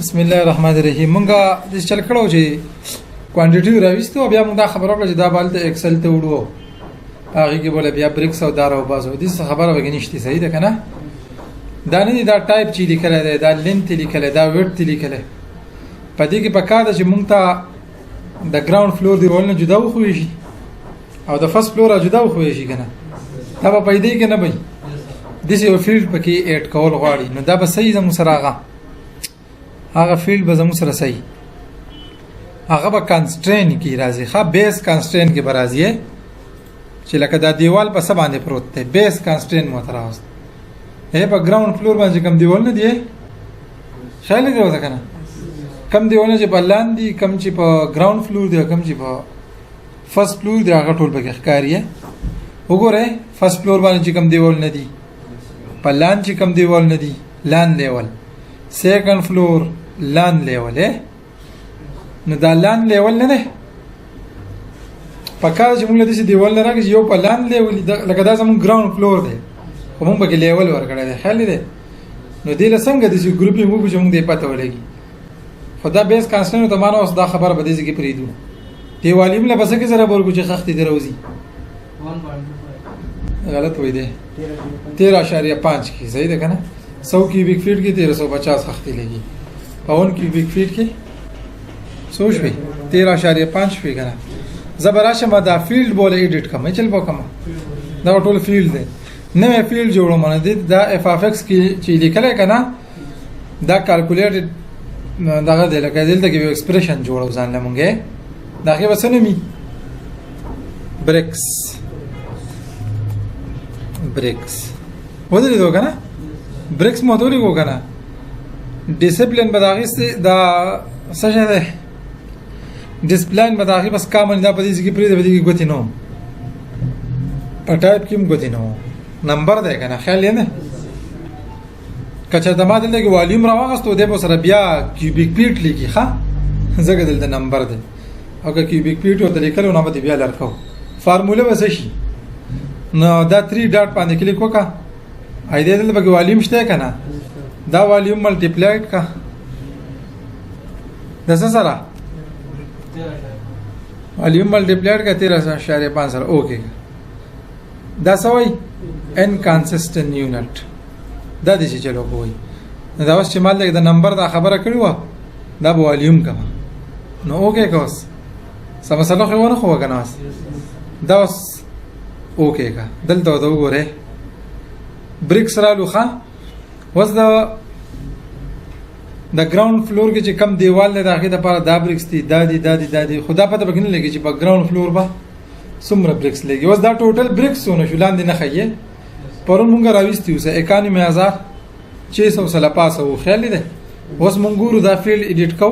بسم الله الرحمن الرحیم. مونږه د چل کړو چې کوانټیټي راوستو بیا موږ دا خبره کړه چې دا بالته ایکسل ته وړو هغه کې بوله بیا بریکس او دار او بازو دې خبره وګنيشتي صحیح ده کنه. دا نه دا ټایپ چې لیکل دی دا لینث لیکل دا ویډث لیکل په دې کې پکاره چې مونږ ته د ګراوند فلور دی ولنه جدا وخوي شي او د فرست فلور جدا وخوي شي کنه. دا په پیدا کې نه وي د یو فیلډ پکې اډ کول غواړي نو دا به صحیح زمو سره هغه فیلډ به زمو سره صحیح هغه به کانسترین کی راځي ښه بیس کانسترین کې به راځي چې لکه دا دیوال په سبا باندې پروت دی بیس کانسترین مو تر اوس په ګراوند فلور باندې کوم دیوال نه دی خیال دی وځه کنه کم دیوال چې په لاندې کم چې په ګراوند فلور دی کم چې په فرست فلور دی هغه ټول به ښکاری وګوره فرست فلور باندې چې کم دیوال نه دی په لاندې چې کم دیوال نه دی لاند لیول سیکنډ فلور لاند لیول نو دا لاند لیول نه ده پکاره چې موږ د دې دیوال نه راګي یو په لاند لیول لکه دا زموږ ګراوند فلور دی خو موږ به لیول ورکړی دی خیال دی نو دې له څنګه د دې ګروپي موږ چې موږ دې پته ولګي خدا بیس کانستنټ ته معنا اوس دا خبره به دې کې پریدو دیوالیم له بس کې سره ورګو چې خختې دروزي 1.25 غلط وې دی 13.5 کی صحیح ده کنه 100 کیوبیک فیٹ کې 1350 خختې لګي پاون کیوبیک فیٹ کې سوچ به 13.5 شوي کنه زبراشه ما دا فیلډ بوله ایډیټ کوم چل وکم دا ټول فیلډ دی نوې فیلډ جوړو مونږ دي دا اف اف ایکس کې چې لیکل کنه دا کیلکولیټډ دا د لکه دلته کې ایکسپریشن جوړو ځان لمونګه دا کې وسنه می بریکس ودرې دوه کنه بریکس مودوري کو کنه ډیسپلین بداغي دا څه ده ډیسپلین بداغي بس کامل دا په دې کې پرې د دې غوتی نو په ټایپ کې غوتی نو نمبر ده کنه خیال نه کچا د ما دلته کې والیوم راوغستو د سره بیا کیوبیک فیټ لیکي ښا زګه دلته نمبر ده او که کیوبیک فیټ او د لیکلو نه به بیا لړکو فارموله وسه شي نو دا 3 ډاټ باندې کلیک وکا اې دې دلته کې والیوم شته کنه دا والیوم ملټیپلایډ کا د څه سره والیوم ملټیپلایډ کا 13.5 سره اوکے دا سوي ان کنسسټنټ یونټ دا دې چې چلو کوی دا اوس چې مال دې د نمبر دا خبره کړو دا به والیوم کا نو اوکے کوس سم سره خو نه خو کنه دا اوس اوکے کا دلته دا وګوره بریکس را لوخه وس د ګراوند فلور کې چې کم دیوال نه راغی د لپاره دا بریکس دي دا دي خدا پته بګنه لګي چې په ګراوند فلور با څومره بریکس لګي وس دا ټوټل بریکس ونه شو لاندې نه خایې پرون مونږ راوستي اوسه 91600 پاسه و خیال دي اوس مونږ ګورو دا فیلډ ایډیټ کو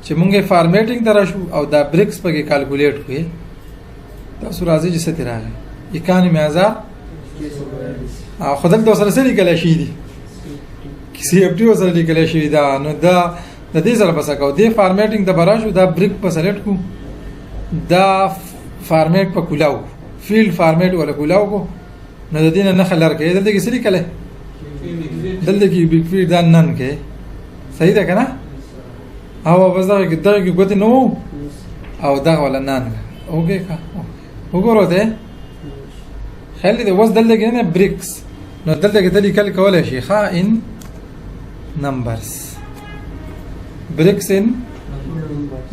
چې مونږه فارمیټینګ تر شو او دا بریکس په کې کیلکولیټ کوی تاسو راځي چې څه تیراغه 91600 خدای د سره سره لیکل شي دي کسی اپ ټي سره لیکل شي دا نو دا د دې سره بس کو دی فارمیټینګ د براشو دا بریک په سلیکټ کو دا فارمیټ په کولاو فیلډ فارمیټ ولا کولاو کو نو د دې نه خلر کې دلته کې سړي کله دلته کې بیگ فیلډ دا نن کې صحیح ده کنه او بس دا کې دغه غوته نو او دا ولا نن اوګه کا وګورئ ته خلي د وس دلته کې نه بریکس نو دلته کې تلي کل کولای شي ښا ان نمبرز بریکس ان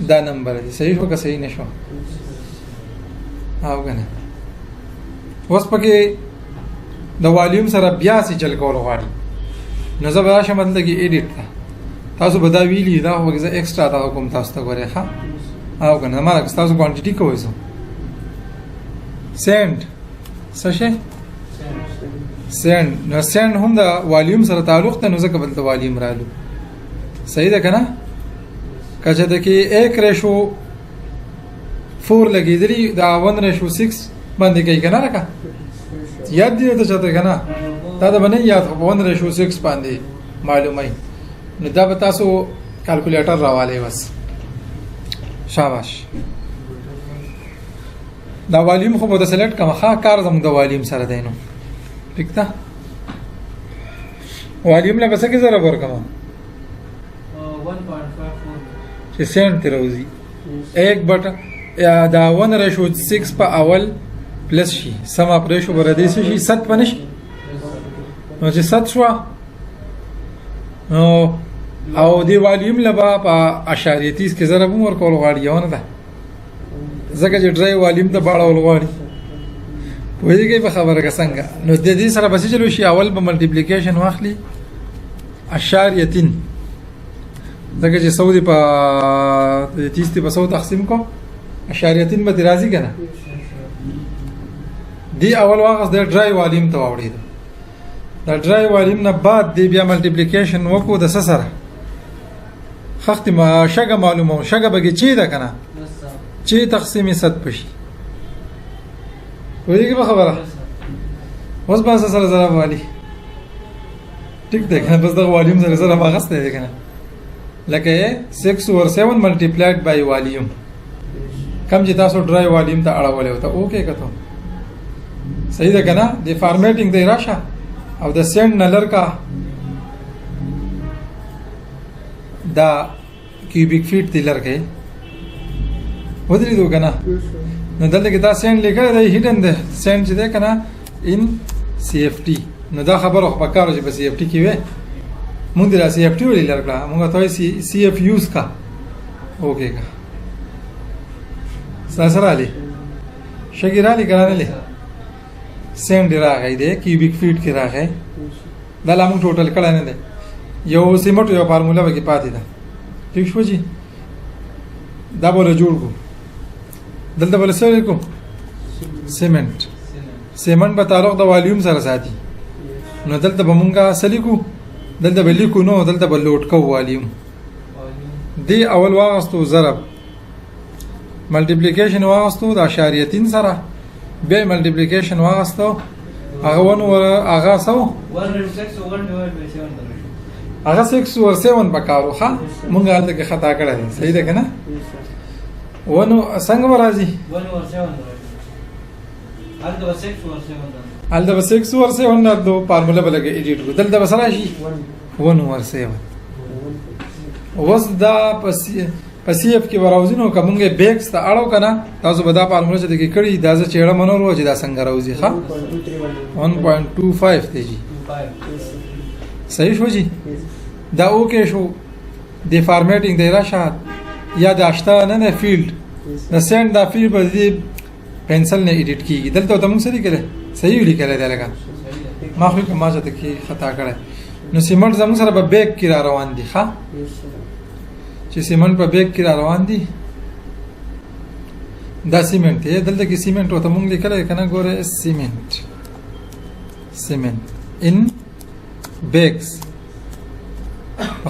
دا نمبر دي صحیح شو که صحیح نشو او کنه وس پکې د والیوم سره بیا سي چل کول غواړي نو زه به شم دلته کې ایډیټ تاسو به دا ویلی دا وګزه ایکسترا دا کوم تاسو ته غواړي ښا او کنه ما تاسو کوانټیټي کوی سو سند څه سند نو سند هم د والیوم سره تعلق ته نو ځکه بل ته والیوم رالو صحیح ده کنه کچه ته کې 1:4 لګیدلی دا 1:6 باندې کوي کنه راکا یاد دی ته چاته کنه دا د باندې یاد 1:6 باندې معلومه نو دا به تاسو کیلکولیټر راواله بس شاباش دا والیوم خو به د سلیکټ کوم ښه کار زموږ د والیوم سره دی نو ٹھیک ده والیوم له بس کې ضرب ورکما 1.25 چې سینټ ته راوځي 1/6 په اول پلس شي سم پرېشو بردي شي 7 پنه شي نو چې 7 شو نو او دی والیوم لبا په اشاریه 30 کې ضرب ور کول غواړي یو نه ده زکه چې ډرای والیوم ته باړول غواړي وایي په خبره کا څنګه نو د دې سره بس چلو شي اول به ملټیپلیکیشن واخلي اشاریه 3 دغه چې سعودي په 30 په 100 تقسیم کو اشاریه 3 به راځي کنه دی اول واغس د ډرای والیوم ته وړي دا ډرای والیوم نه بعد دی بیا ملټیپلیکیشن وکړو د سره خخت ما شګه معلومه شګه بګی چی ده کنه چی تقسیم 100 پشي وایي په خبره اوس به سره زره والی ټیک ده کنه بس د والیوم سره سره واغسته ده کنه لکه 6/7 ملټیپلایډ بای والیوم کم چې تاسو ډرای والیوم ته اړولې وته اوکې کته صحیح ده کنه د فارمیټینګ دی راشه او د سند نلر کا دا کیوبیک فیټ دی لرګي ودرې دوه کنه نو دلته کې دا سند لیکل دی هیډن ده سند چې ده کنه ان سی اف ټي نو دا خبره خو پکاره چې په سی اف ټي کې وې مونږ د سی اف ټي ولې لرګلا مونږ ته سی اف یوز کا اوکې کا سره علي شګیرالي ګرانلې سند راغی دی کیوبیک فیټ کې راغی دا لامو ټوټل کړه نه دی یو سیمټ یو فارمولا به کې پاتې ده ٹھیک شو جی دا بوله جوړ کو دلته بل څه کوم سیمنٹ په تعلق د والیوم سره ساتي نو دلته به مونږه سلیکو دلته به لیکو نو دلته به لوډ کو والیوم دی اول واغستو ضرب ملټیپلیکیشن واغستو د اشاریه 3 سره به ملټیپلیکیشن واغستو هغه ونه هغه سو 6/7 پکارو ښه مونږه هلته کې خطا کړی دی صحیح ده کنه ونه څنګه راځي 1/6 هلته 6/7 نه دو فارمولا بلګه ایډیټ کو دلته بس راشي 1/7 وس دا پسی اف کې وراوزینو کومګه بیکس ته اړو کنه تاسو به دا فارمولا چې کې کړی دا چې اړه منورو چې دا څنګه راوځي ښه 1.25 دی جی صحیح شو جی دا اوکې شو د فارمیټینګ دی راشه یا د اشتا نه فیلډ د سند دا فیلډ په دې پنسل نه ایډیټ کیږي دلته ته موږ سره کړه صحیح لیکل دی لګا ما خو کوم ماجه ته کې خطا کړه نو سیمنټ زموږ سره به بیک کې روان دي ښه چې سیمنټ په بیک کې روان دي دا سیمنټ دی دلته کې سیمنټ وته موږ لیکل کنه ګوره سیمنټ ان بیکس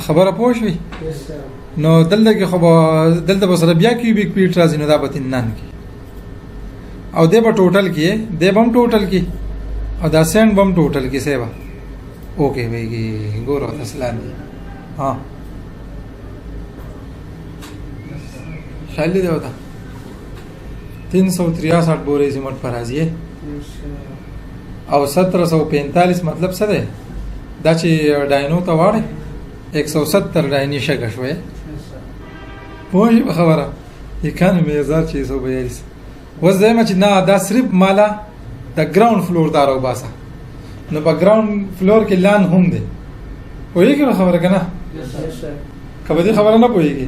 خبره پوه شوي نو دلته کې خو دلته به سره بیا کیوبیک فیټ راځي نو دا به 3 کې او دی به ټوټل کې دی به هم ټوټل کې او دا سند به هم ټوټل کې سیبا اوکې وایي ګوره تسلام ها خیال دی وتا 363 بورې سیمټ پر راځي او 1745 مطلب څه دی دا چې ډاینو ته واړې 170 ډایني شګه شوې پوه خبره 91642 وز دایمه چې نه دا صرف مالا د ګراوند فلور دارو باسه نو په ګراوند فلور کې لان هم دی وایي خبره کنه کبه دې خبره نه پوهیږي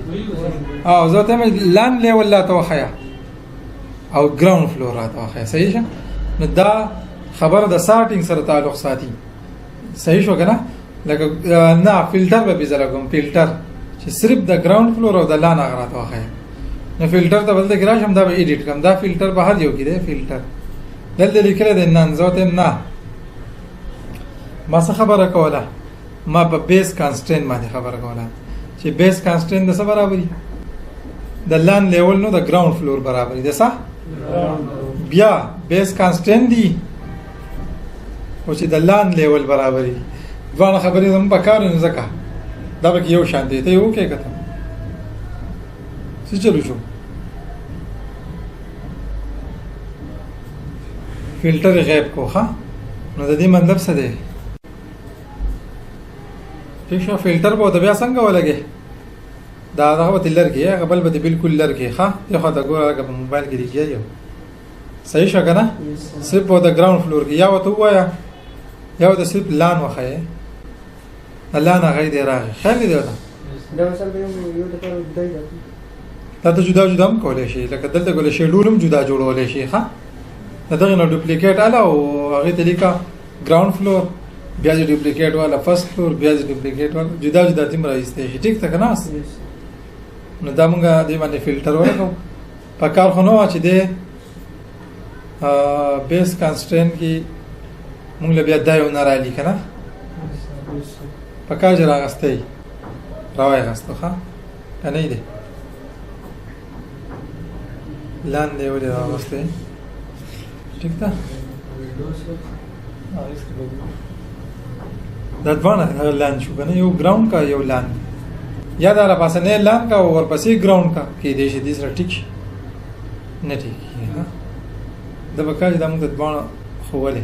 او زه ته لان لیول لا توخیا او ګراوند فلور را توخیا صحیح شه نو دا خبره د سارټینګ سره تعلق ساتي صحیح شو کنه لکه نه فلټر به بيزره کوم فلټر چې صرف د ګراوند فلور او د لان غره توخیا نو فلټر ته بل د ګراشم دا به ایډیټ کوم دا فلټر به هر یو کې دی فلټر دلته لیکل دی نن زوته نه ما څه خبره کوله ما په بیس کانسټنټ باندې خبره کوله چې بیس کانسټنټ د څه برابرۍ د لان لیول نو د ګراوند فلور برابرۍ ده صح بیا بیس کانسټنټ دی او چې د لان لیول برابرۍ ځوان خبرې زموږ په کار نه ځکه دا به یو شان دی ته یو کې کته څه چلو شو فلټر غیب کو ها نو د دې مطلب څه دی ٹھیک شو فلټر به د بیا څنګه ولګي دا هغه ته لرګي هغه بل به بالکل لرګي ښه یو خو دا ګوره هغه په موبایل کې لګي یو صحیح شو کنه صرف په دا ګراوند فلور کې یا وته وایا یا وته صرف لان وخه لان هغه دې راغی خیر دې وته دا مثلا یو د پر دای دا ته جدا جدا هم کولای شي لکه دلته کولای شي ډولم جدا جوړولای شي ښه دغه نو ډوپلیکیټ اله او هغه ته لیکا ګراوند فلور بیا دې ډوپلیکیټ والا فرست فلور بیا دې ډوپلیکیټ والا جدا جدا تیم راځي شي ټیک ته کنه نو دا مونږه دې باندې فلټر ورکو په کار خو نو چې دې بیس کانسټرین کې مونږ له بیا دایو نه را لیکنه په کار جره غستې راوي غستو ښه کنه دې لاندې ولې راوستې ٹھیک ده دا دوانه لاند شو کنه یو ګراوند کا یو لاند یا دا را پاسه نه لاند کا او ورپسې ګراوند کا کې دې شي دې سره ټیک نه ټیک ها دا بکاج د موږ د دوانه خوله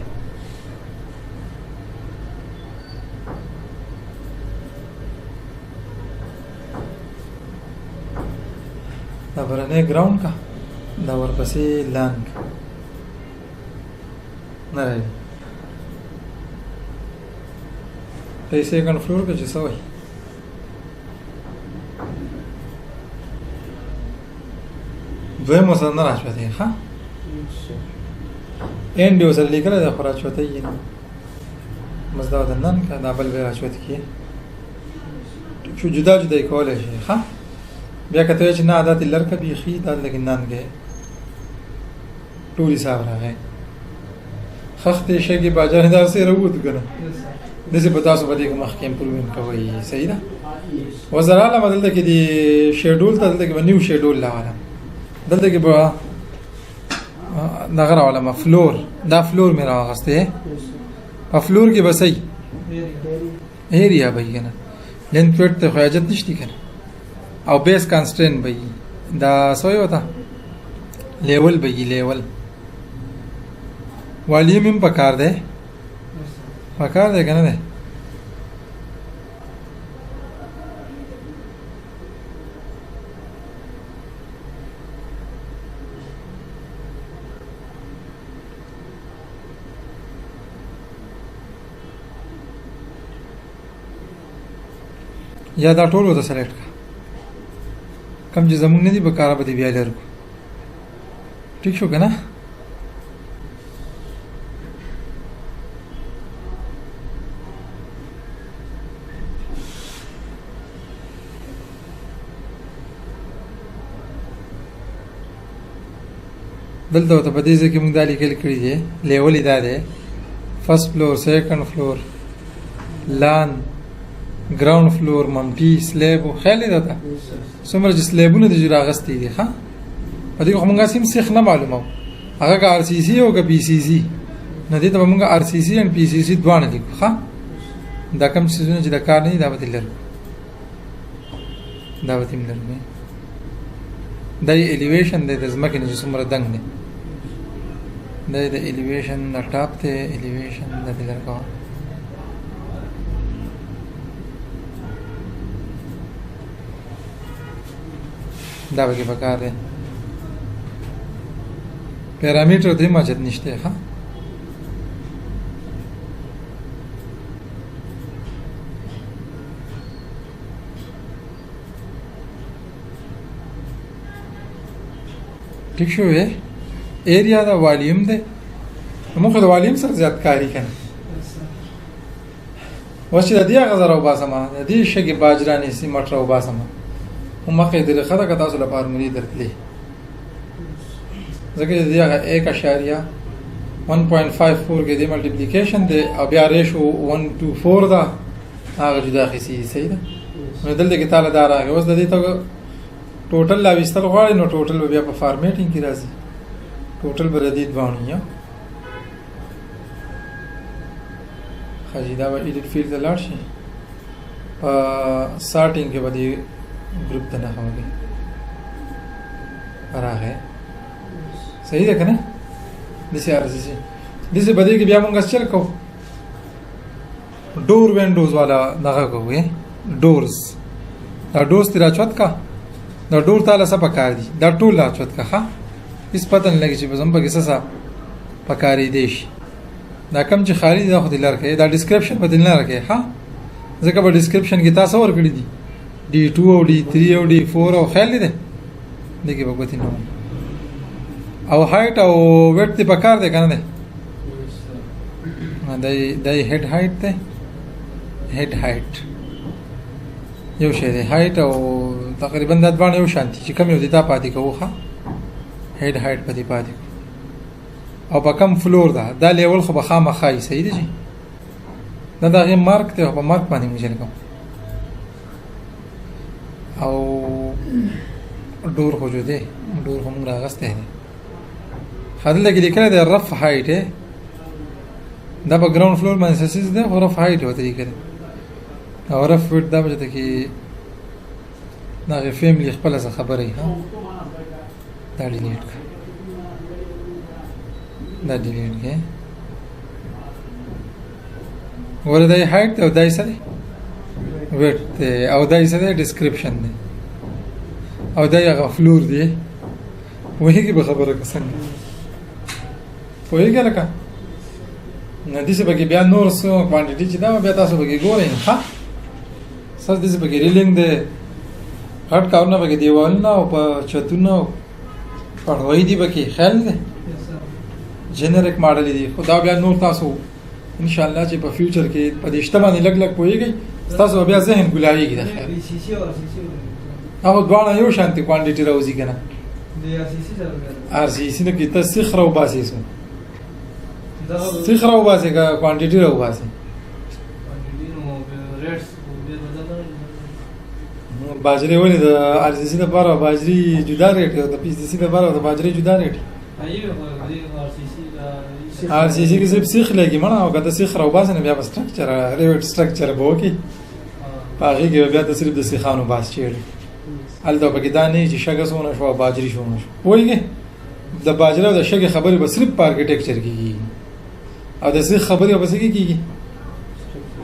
دا ورنه ګراوند کا دا ورپسې لاند نه راځي په سیکنډ فلور کې چې سوي دوی مو سره نه راځي ښه ان دی وسره لیکل دا خورا چوته یې مزدا د نن کا دا بل به راځي کې شو جدا جدا کولای شي ښه بیا کته چې نه عادت لړک به خي دا لګین نن کې ټولي صاحب راغی خخته شګي بازار دار سره ووت کنه دسه پتا سو باندې کوم مخکې امپروومنت کوي صحیح ده وزراله بدل کې دي شیډول ته دلته کې نیو شیډول لاواله دلته کې به نغره علماء فلور دا فلور میرا واغسته په فلور کې بسې ایریا به کنه لینث ویډ ته حاجت نشتی کنه او بیس کانسټرین به دا سوی وتا لیول به لیول والیوم هم پکار دی کنه ده یا دا ټول وته سلیکټ کا کم چې زمونږ نه دي په کار به دی بیا لرو ٹھیک شو کنه دلته ته په دې ځکه موږ د لیکل کړی دی لیول دا دی فرست فلور سیکنډ فلور لان ګراوند فلور ممپی سلیب خیال دی دا څومره چې سلیبونه د جوړ اغستې دي ښه په دې موږ سیم سیخ نه معلومه هغه آر سی سی او پی سی سی نه دي ته موږ آر سی سی ان پی سی سی دوانه دي ښه دا کوم څه چې د کار نه دا به لر دا به تیم لرمه د الیویشن د زمکه نه څومره دنګ نه د الیویشن د ټاپ ته الیویشن د لرګه دا به پکار دی پیرامیټر د ماجد نشته ها ٹھیک شو ہے ایریا دا والیوم ده موږ د والیوم سره زیات کاری کنه واسه د دې غزر او باسمه د دې شګي باجرانی سي مټر او باسمه ومخه دې خدای کا تاسو لپاره ملي درتلې ځکه دې هغه 1.54 کې د ملټیپلیکیشن دی او بیا ریشو 1:4 دا هغه جدا خسي صحیح ده نو دلته کې تعالی دا راغی اوس د دې ته ټوټل لا وستل غواړي نو ټوټل بیا په فارمیټینګ کې راځي ټوټل بردید باندې یا خاصی دا و ایډیټ فیلډ ته لاړ شي سارټینګ کې باندې ग्रुप ته نه هوږي راغی صحیح ده کنه دسه ارزسي دسه بده کې بیا مونږ چل کو ډور وینډوز والا دغه کوی ډورز دا ډوز تی راچوت کا دا ډور تعالی څه پکار دي دا ټول راچوت کا ها هیڅ پته نه لګي چې بزم به څه پکاري دي شي دا کم چې خالی دا خو دې لار کې دا ډیسکرپشن په دې لار کې ها ځکه په ډیسکرپشن کې تاسو ورکړی دي D2 او D3 او D4 او خیال دي دغه په کوتي نو او هایټ او ویټ ته پکار دی کنه دای هډ هایټ ته هډ هایټ یو شی دی هایټ او تقریبا د باندې یو شانتي چې کوم یو دي تا پاتې کوخه هډ هایټ پاتې پاتې او په کم فلور ده دا لیول خو به خامخای صحیح دی دا دغه مارک ته په مارک باندې موږ کوم او ډور خو جو دی ډور هم راغسته دی خدل کې لیکل دی رف هایټ دا په ګراوند فلور باندې سیس دی او رف هایټ وته لیکل او رف ویټ دا به ته کې دا فیملی خپل څه خبرې ها دا ډیلیټ دا ډیلیټ کې ورته هایټ او دای سره ویټ او دای سره ډیسکرپشن دی او دا یو فلور دی وایي به خبره څنګه وایي لکه نه دي چې بګي بیا نور څو کوانټیټي چې دا بیا تاسو بګي ګورئ ها سر دې بګي ریلینګ دی هټ کارونه بګي دیوال نه او په چتونه پړوي دی بګي خیال دی جنریک ماډل دی خدا بیا نور تاسو ان شاء الله چې په فیوچر کې په دې اجتماعي لګ لګ پويږي تاسو بیا ذهن ګلایيږي دا خیر هغه دواړه یو شانتي کوانټیټي راوځي کنه ار سی سی نه کې تصخ راو باسي سو تصخ راو باسي کا کوانټیټي راو باسي باجری ولې د ار سی سی لپاره باجری جدا ریټ او د پی سی سی لپاره د باجری جدا ریټ ار سی سی کې سیخ لګي مړه او کته سیخ راو باسي نه بیا په سټرکچر ریټ سټرکچر به وکی پاره کې بیا د صرف د سیخانو باس چیرې الته پکې دا نه چې شګه سونه شو باجری شونه شو وایي د باجری او د شګه خبرې به صرف په ارکیټیکچر کې کیږي او د سیخ خبرې به څه کیږي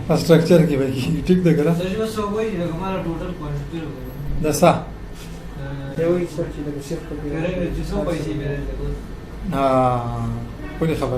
په سټرکچر کې به کیږي ټیک ده ګره دا جو سو وایي دا کومه ټوټل کوانټیټي دا څه یو یې څه چې د شیخ په چې څو پیسې به ولې خبر